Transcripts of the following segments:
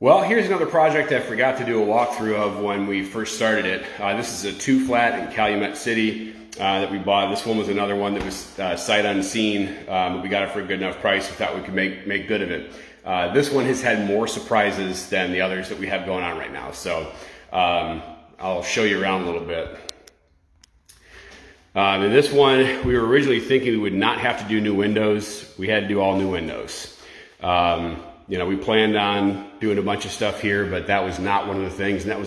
Well, here's another project I forgot to do a walkthrough of when we first started it. This is a 2-flat in Calumet City that we bought. This one was another one that was sight unseen. We got it for a good enough price. We thought we could make good of it. This one has had more surprises than the others that we have going on right now. So I'll show you around a little bit. In this one, we were originally thinking we would not have to do new windows. We had to do all new windows. You know, we planned on doing a bunch of stuff here, but that was not one of the things, and that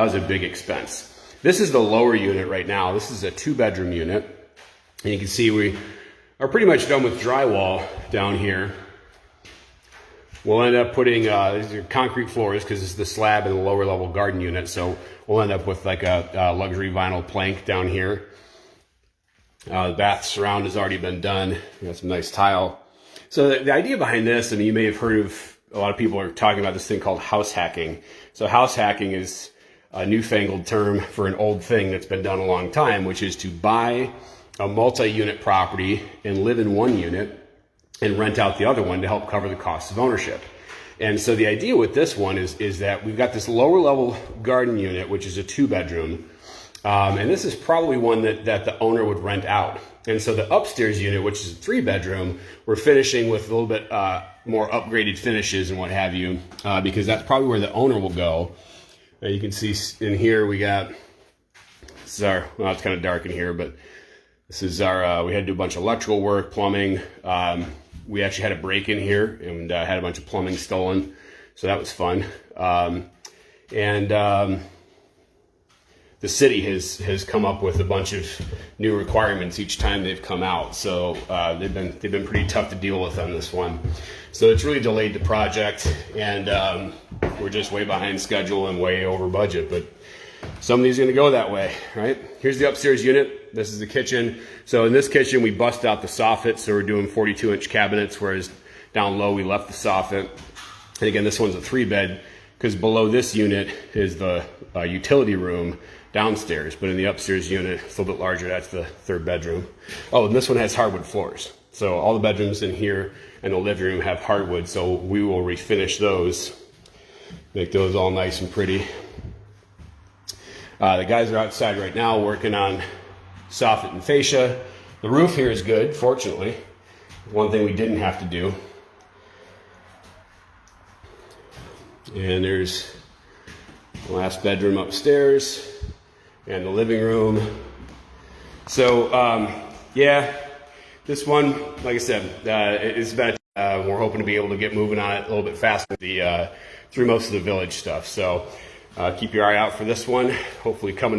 was a big expense. This is the lower unit right now. This is a 2-bedroom unit, and you can see we are pretty much done with drywall down here. We'll end up putting these are concrete floors because it's the slab in the lower level garden unit, so we'll end up with like a luxury vinyl plank down here. The bath surround has already been done. We got some nice tile. So the idea behind this, and you may have heard of, a lot of people are talking about this thing called house hacking. So house hacking is a newfangled term for an old thing that's been done a long time, which is to buy a multi-unit property and live in one unit and rent out the other one to help cover the costs of ownership. And so the idea with this one is that we've got this lower level garden unit, which is a 2-bedroom. And this is probably one that the owner would rent out. And so the upstairs unit, which is a 3-bedroom, we're finishing with a little bit more upgraded finishes and what have you, because that's probably where the owner will go. You can see in here we got, this is our, well, it's kind of dark in here, but this is our, we had to do a bunch of electrical work, plumbing. We actually had a break in here and had a bunch of plumbing stolen. So that was fun. The city has come up with a bunch of new requirements each time they've come out, so they've been pretty tough to deal with on this one. So it's really delayed the project, and we're just way behind schedule and way over budget. But some of these are going to go that way, right? Here's the upstairs unit. This is the kitchen. So in this kitchen, we bust out the soffit, so we're doing 42-inch cabinets, whereas down low we left the soffit. And again, this one's a 3-bed because below this unit is the utility room downstairs, but in the upstairs unit, it's a little bit larger. That's the 3rd bedroom. Oh, and this one has hardwood floors. So all the bedrooms in here and the living room have hardwood, so we will refinish those, make those all nice and pretty. The guys are outside right now working on soffit and fascia. The roof here is good, fortunately. One thing we didn't have to do. And there's the last bedroom upstairs and the living room. So yeah, this one, like I said, it's been we're hoping to be able to get moving on it a little bit faster through most of the village stuff. So keep your eye out for this one. Hopefully coming